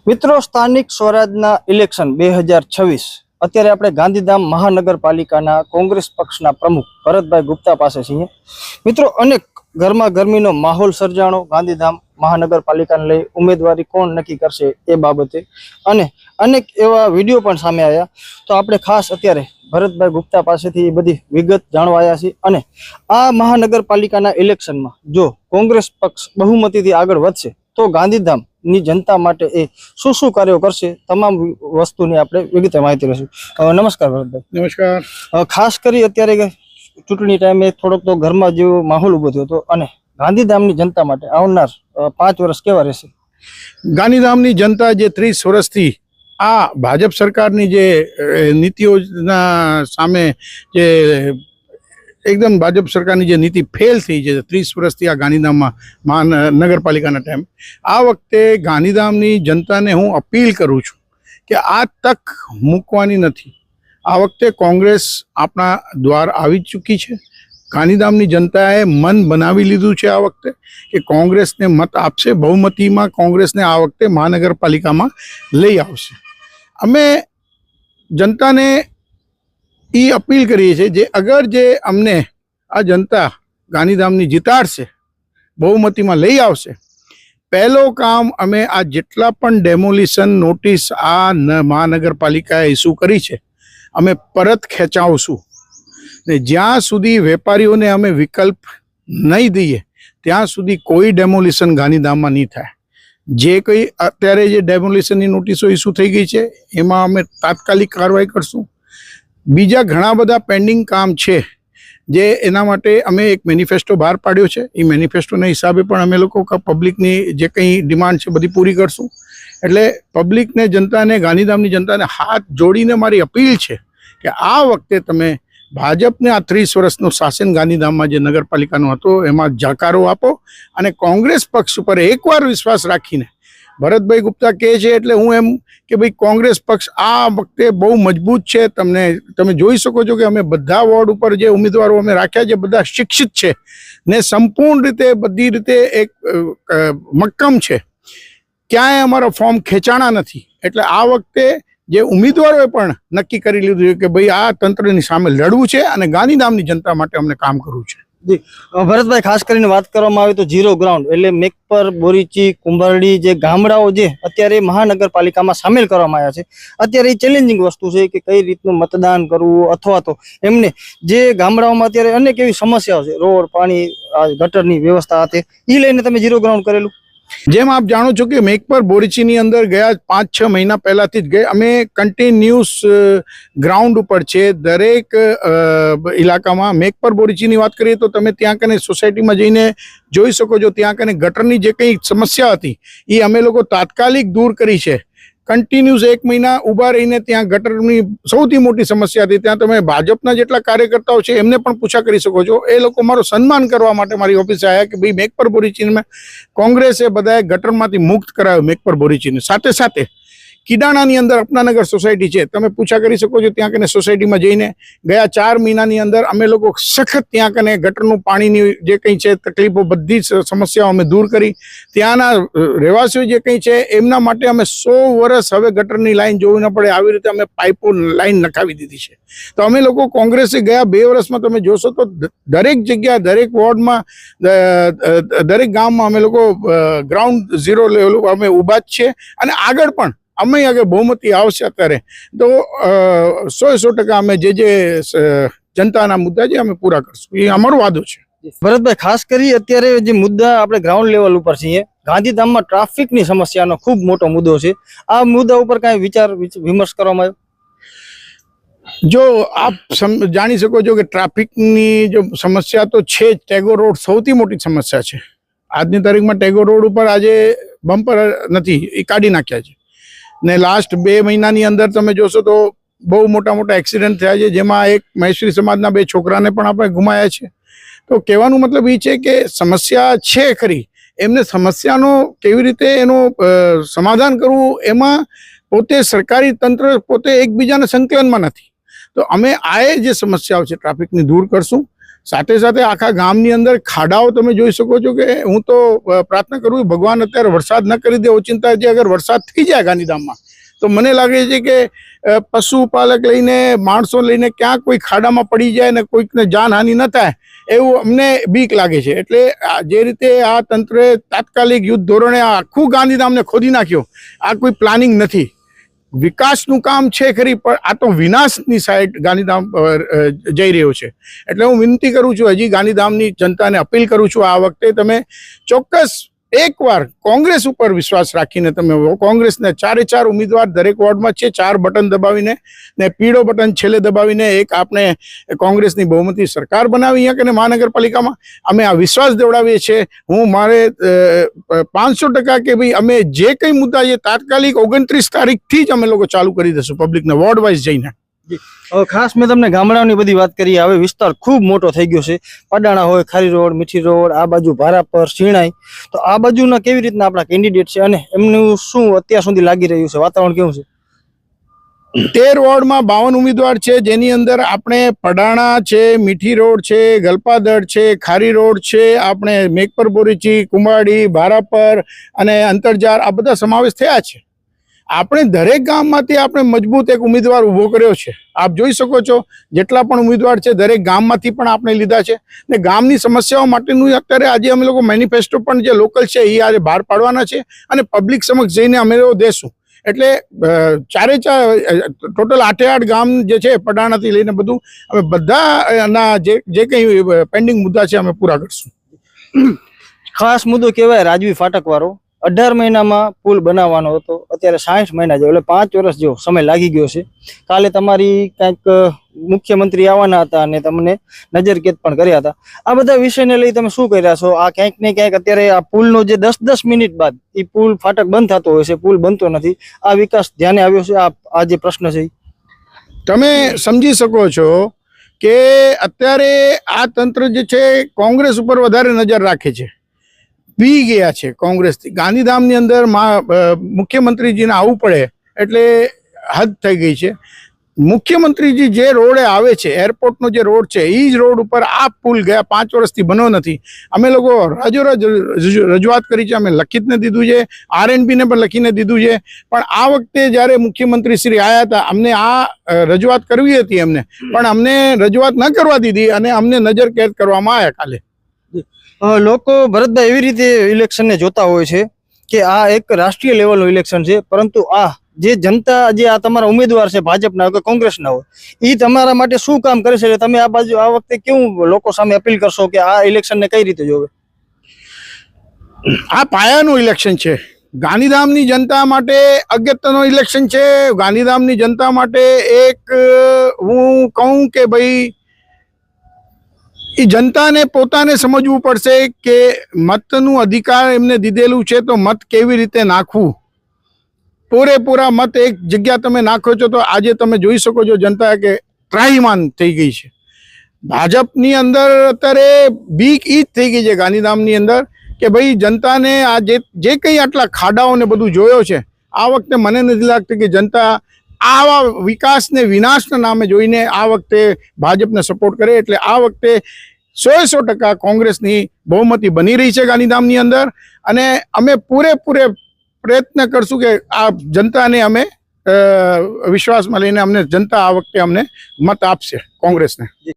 મિત્રો, સ્થાનિક સ્વરાજના ઇલેક્શન 2026 અત્યારે આપણે ગાંધીધામ મહાનગરપાલિકાના કોંગ્રેસ પક્ષના પ્રમુખ ભરતભાઈ ગુપ્તા પાસે છીએ. મિત્રો, અનેક ગરમીનો માહોલ સર્જાણો ગાંધીધામ મહાનગરપાલિકાને લઈ ઉમેદવારી કોણ નક્કી કરશે એ બાબતે, અને અનેક એવા વિડીયો પણ સામે આવ્યા. તો આપણે ખાસ અત્યારે ભરતભાઈ ગુપ્તા પાસેથી એ બધી વિગત જાણવા આવ્યા છીએ. અને આ મહાનગરપાલિકાના ઇલેક્શનમાં જો કોંગ્રેસ પક્ષ બહુમતીથી આગળ વધશે તો ગાંધીધામ ની જનતા માટે એ શું શું કાર્યો કરશે, તમામ વસ્તુની આપણે વિગતે માહિતી લઈશું. નમસ્કાર ભરતભાઈ. નમસ્કાર. ખાસ કરી અત્યારે ચૂંટણી ટાઈમે થોડોક તો ઘરમાં જેવો માહોલ ઉભો થયો હતો, અને ગાંધીધામની જનતા માટે આવનાર 5 વર્ષ કેવા રહેશે? ગાંધીધામની જનતા જે 30 વર્ષથી આ ભાજપ સરકારની જે નીતિઓના સામે જે એકદમ ભાજપ સરકારની જે નીતિ ફેલ થઈ છે 30 વર્ષથી આ ગાંધીધામમાં મહાનગરપાલિકાના ટાઈમ, આ વખતે ગાંધીધામની જનતાને હું અપીલ કરું છું કે આ તક મૂકવાની નથી. આ વખતે કોંગ્રેસ આપણા દ્વાર આવી ચૂકી છે. ગાંધીધામની જનતાએ મન બનાવી લીધું છે આ વખતે કે કોંગ્રેસને મત આપશે. બહુમતીમાં કોંગ્રેસને આ વખતે મહાનગરપાલિકામાં લઈ આવશે. અમે જનતાને એ અપીલ કરીએ છીએ જે અગર જે અમને આ જનતા ગાંધીધામની જીતાડશે, બહુમતીમાં લઈ આવશે, પહેલો કામ અમે આ જેટલા પણ ડેમોલિશન નોટિસ આ મહાનગરપાલિકાએ ઇસ્યુ કરી છે અમે પરત ખેંચાવશું. ને જ્યાં સુધી વેપારીઓને અમે વિકલ્પ નહીં દઈએ ત્યાં સુધી કોઈ ડેમોલિશન ગાંધીધામમાં નહીં થાય. જે કંઈ અત્યારે જે ડેમોલિશનની નોટિસો ઇસ્યુ થઈ ગઈ છે એમાં અમે તાત્કાલિક કાર્યવાહી કરશું. બીજા ઘણા બધા પેન્ડિંગ કામ છે જે એના માટે અમે એક મેનિફેસ્ટો બહાર પાડ્યો છે. એ મેનિફેસ્ટોના હિસાબે પણ અમે લોકો પબ્લિકની જે કંઈ ડિમાન્ડ છે બધી પૂરી કરશું. એટલે પબ્લિકને, જનતાને, ગાંધીધામની જનતાને હાથ જોડીને મારી અપીલ છે કે આ વખતે તમે ભાજપને આ 30 વર્ષનું શાસન ગાંધીધામમાં જે નગરપાલિકાનો હતો એમાં જાકારો આપો અને કોંગ્રેસ પક્ષ ઉપર એકવાર વિશ્વાસ રાખીને, ભરતભાઈ ગુપ્તા કહે છે એટલે હું એમ કે ભાઈ કોંગ્રેસ પક્ષ આ વખતે બહુ મજબૂત છે. તમે જોઈ શકો છો કે અમે બધા વોર્ડ ઉપર જે ઉમેદવારો અમે રાખ્યા છે બધા શિક્ષિત છે ને સંપૂર્ણ રીતે બધી રીતે એક મક્કમ છે. ક્યાંય અમારા ફોર્મ ખેંચાણા નથી. એટલે આ વખતે જે ઉમેદવારોએ પણ નક્કી કરી લીધું છે કે ભાઈ આ તંત્રની સામે લડવું છે અને ગાંધીધામની જનતા માટે અમને કામ કરવું છે. ભરતભાઈ, ખાસ કરીને વાત કરવામાં આવે તો ઝીરો ગ્રાઉન્ડ એટલે મેકપર, બોરીચી, કુંભારડી જે ગામડાઓ જે અત્યારે મહાનગરપાલિકામાં સામેલ કરવામાં આવ્યા છે, અત્યારે એ ચેલેન્જિંગ વસ્તુ છે કે કઈ રીતનું મતદાન કરવું, અથવા તો એમને જે ગામડાઓમાં અત્યારે અનેક એવી સમસ્યાઓ છે, રોડ, પાણી, ગટરની વ્યવસ્થા હતી, એ લઈને તમે ઝીરો ગ્રાઉન્ડ કરેલું. જેમ આપ જાણો છો કે મેકપર, બોરીચીની અંદર ગયા 5-6 મહિના પહેલાથી જ અમે કન્ટિન્યુઅસ ગ્રાઉન્ડ ઉપર છે દરેક ઇલાકામાં. મેકપર, બોરીચીની વાત કરીએ તો તમે ત્યાં કને સોસાયટીમાં જઈને જોઈ શકો છો. ત્યાં કને ગટરની જે કંઈ સમસ્યા હતી એ અમે લોકો તાત્કાલિક દૂર કરી છે. કન્ટિન્યુઅસ 1 મહિના ઊભા રહીને ત્યાં ગટરની સૌથી મોટી સમસ્યા હતી. ત્યાં તમે ભાજપના જેટલા કાર્યકર્તાઓ છે એમને પણ પૂછા કરી શકો છો. એ લોકો મારું સન્માન કરવા માટે મારી ઓફિસે આવ્યા કે ભાઈ મેકપર, બોરીચીને કોંગ્રેસે બધાએ ગટરમાંથી મુક્ત કરાવ્યો. મેકપર, બોરીચીને સાથે સાથે કિડાણાની અંદર અપનાનગર સોસાયટી છે, તમે પૂછા કરી શકો છો. ત્યાં કને સોસાયટીમાં જઈને ગયા 4 મહિનાની અંદર અમે લોકો સખત ત્યાં કને ગટરનું પાણીની જે કંઈ છે તકલીફો, બધી સમસ્યાઓ અમે દૂર કરી. ત્યાંના રહેવાસીઓ જે કંઈ છે એમના માટે અમે 100 વર્ષ હવે ગટરની લાઈન જોવી ન પડે આવી રીતે અમે પાઇપો લાઈન નખાવી દીધી છે. તો અમે લોકો કોંગ્રેસે ગયા 2 વર્ષમાં તમે જોશો તો દરેક જગ્યા, દરેક વોર્ડમાં, દરેક ગામમાં અમે લોકો ગ્રાઉન્ડ ઝીરો લેવલ અમે ઊભા જ છે. અને આગળ પણ અમે આગળ બહુમતી આવશે અત્યારે તો 100% અમે જે જનતાના મુદ્દા છે અમે પૂરા કરશું. એ અમારો વાદો છે. ભરતભાઈ, ખાસ કરી અત્યારે જે મુદ્દા આપણે ગ્રાઉન્ડ લેવલ ઉપર છીએ, ગાંધીધામમાં ટ્રાફિકની સમસ્યાનો ખૂબ મોટો મુદ્દો છે. આ મુદ્દા ઉપર કાંઈ વિચાર વિમર્શ કરવામાં આવ્યો? જો આપ જાણી શકો છો કે ટ્રાફિકની જો સમસ્યા તો છે જ. ટેગોર રોડ સૌથી મોટી સમસ્યા છે. આજની તારીખમાં ટેગોર રોડ ઉપર આજે બમ્પર નથી, એ કાઢી નાખ્યા છે. ને લાસ્ટ 2 મહિનાની અંદર તમે જોશો તો બહુ મોટા એક્સિડન્ટ થયા છે, જેમાં એક મહેશ્વરી સમાજના 2 છોકરાને પણ આપણે ગુમાયા છે. તો કહેવાનો મતલબ એ છે કે સમસ્યા છે ખરી, એમને સમસ્યાનો કેવી રીતે એનું સમાધાન કરવું એમાં પોતે સરકારી તંત્ર પોતે એકબીજાના સંકલનમાં નથી. તો અમે આ જે સમસ્યાઓ છે ટ્રાફિકની દૂર કરશું. સાથે સાથે આખા ગામની અંદર ખાડાઓ તમે જોઈ શકો છો કે હું તો પ્રાર્થના કરું છું ભગવાન અત્યારે વરસાદ ન કરી દે ઓચિંતા જે અગર વરસાદ થઈ જાય ગાંધીધામમાં તો મને લાગે છે કે પશુપાલક લઈને માણસો લઈને ક્યાંક કોઈ ખાડામાં પડી જાય ને કોઈકને જાનહાનિ ન થાય એવું અમને બીક લાગે છે. એટલે જે રીતે આ તંત્રે તાત્કાલિક યુદ્ધ ધોરણે આખું ગાંધીધામને ખોદી નાખ્યો, આ કોઈ પ્લાનિંગ નથી. વિકાસનું કામ છે ખરી, પણ આ તો વિનાશની સાઈડ ગાંધીધામ જઈ રહ્યો છે. એટલે હું વિનંતી કરું છું, હજી ગાંધીધામની જનતાને અપીલ કરું છું, આ વખતે તમે ચોક્કસ એકવાર કોંગ્રેસ ઉપર વિશ્વાસ રાખીને તમે કોંગ્રેસને 4 ઉમેદવાર દરેક વોર્ડમાં છે, 4 બટન દબાવીને ને પીળો બટન છેલ્લે દબાવીને એક આપણે કોંગ્રેસની બહુમતી સરકાર બનાવી અહીંયા કે મહાનગરપાલિકામાં અમે આ વિશ્વાસ દેવડાવીએ છીએ. હું મારે 500% કે ભાઈ અમે જે કંઈ મુદ્દા છે તાત્કાલિક 29 તારીખથી જ અમે લોકો ચાલુ કરી દઈશું પબ્લિકને વોર્ડ વાઇઝ જઈને. ખાસ મેં તમને ગામડાઓની બધી વાત કરી. હવે વિસ્તાર ખૂબ મોટો થઈ ગયો છે. પડાણા હોય, ખારી રોડ, મીઠી રોડ, આ બાજુ ભારાપર, શિણાઈ, તો આ બાજુના કેવી રીતના આપણા કેન્ડિડેટ છે અને એમનું શું અત્યાર સુધી લાગી રહ્યું છે, વાતાવરણ કેવું છે? 13 વોર્ડમાં 52 ઉમેદવાર છે, જેની અંદર આપણે પડાણા છે, મીઠી રોડ છે, ગલપાદળ છે, ખારી રોડ છે, આપણે મેઘપર બોરીચી, કુંભાડી, ભારાપર અને અંતરજાર આ બધા સમાવેશ થયા છે. આપણે દરેક ગામમાંથી આપણે મજબૂત એક ઉમેદવાર ઊભો કર્યો છે. આપ જોઈ શકો છો જેટલા પણ ઉમેદવાર છે દરેક ગામમાંથી પણ આપણે લીધા છે ને ગામની સમસ્યાઓ માટેનું અત્યારે આજે અમે લોકો મેનિફેસ્ટો પણ જે લોકલ છે એ આજે બહાર પાડવાના છે અને પબ્લિક સમક્ષ જઈને અમે લોકો દેશું. એટલે 4 ટોટલ 8 ગામ જે છે પડાણાથી લઈને બધું અમે બધાના જે કંઈ પેન્ડિંગ મુદ્દા છે અમે પૂરા કરશું. ખાસ મુદ્દો કહેવાય રાજવી ફાટક વાળો. 18 મહિનામાં પુલ બનાવવાનો હતો, અત્યારે 60 મહિના જેવો એટલે 5 વર્ષ જેવો સમય લાગી ગયો છે. કાલે તમારી કંઈક મુખ્યમંત્રી આવવાના હતા અને તમને નજરકેદ પણ કર્યા હતા. આ બધા વિષયને લઈ તમે શું કરી રહ્યા છો? આ ક્યાંક ને ક્યાંક અત્યારે આ પુલનો જે 10 મિનિટ બાદ એ પુલ ફાટક બંધ થતો હોય છે, પુલ બનતો નથી, આ વિકાસ ધ્યાને આવ્યો છે? આ જે પ્રશ્ન છે તમે સમજી શકો છો કે અત્યારે આ તંત્ર જે છે કોંગ્રેસ ઉપર વધારે નજર રાખે છે, પી ગયા છે કોંગ્રેસથી. ગાંધીધામની અંદર મુખ્યમંત્રીજીને આવવું પડે એટલે હદ થઈ ગઈ છે. મુખ્યમંત્રીજી જે રોડે આવે છે, એરપોર્ટનો જે રોડ છે એ જ રોડ ઉપર આ પુલ ગયા 5 વર્ષથી બન્યો નથી. અમે લોકો રાજોરાજ રજૂઆત કરી છે, અમે લખિતને દીધું છે, RNBને પણ લખીને દીધું છે, પણ આ વખતે જ્યારે મુખ્યમંત્રી શ્રી આવ્યા હતા અમને આ રજૂઆત કરવી હતી એમને, પણ અમને રજૂઆત ન કરવા દીધી અને અમને નજરકેદ કરવામાં આવ્યા. કાલે લોકો ભરતભાઈ એવી રીતે ઇલેક્શનને જોતા હોય છે કે આ એક રાષ્ટ્રીય લેવલનું ઇલેક્શન છે, પરંતુ આ જે જનતા જે આ તમારા ઉમેદવાર છે ભાજપના કે કોંગ્રેસના હોય એ તમારા માટે શું કામ કરે છે? તમે આ બાજુ આ વખતે કેવું લોકો સામે અપીલ કરશો કે આ ઇલેક્શનને કઈ રીતે જોવે? આ પાયાનું ઇલેક્શન છે. ગાંધીધામની જનતા માટે અગત્યનું ઇલેક્શન છે. ગાંધીધામની જનતા માટે એક હું કહું કે ભાઈ એ જનતાને પોતાને સમજવું પડશે કે મતનું અધિકાર એમને દીધેલું છે તો મત કેવી રીતે નાખવું. પૂરેપૂરા મત એક જગ્યા તમે નાખો છો તો આજે તમે જોઈ શકો છો જનતા કે ત્રાહિમામ થઈ ગઈ છે. ભાજપની અંદર અત્યારે બીક ઈ જ થઈ ગઈ છે ગાંધીધામની અંદર કે ભાઈ જનતાને આ જે કંઈ આટલા ખાડાઓને બધું જોયો છે આ વખતે મને નથી લાગતું કે જનતા આવા વિકાસને વિનાશના નામે જોઈને આ વખતે ભાજપને સપોર્ટ કરે. એટલે આ વખતે 100% કોંગ્રેસની બહુમતી બની રહી છે ગાંધીધામની અંદર અને અમે પૂરેપૂરે પ્રયત્ન કરશું કે આ જનતાને અમે વિશ્વાસમાં લઈને અમને જનતા આ વખતે અમને મત આપશે કોંગ્રેસને.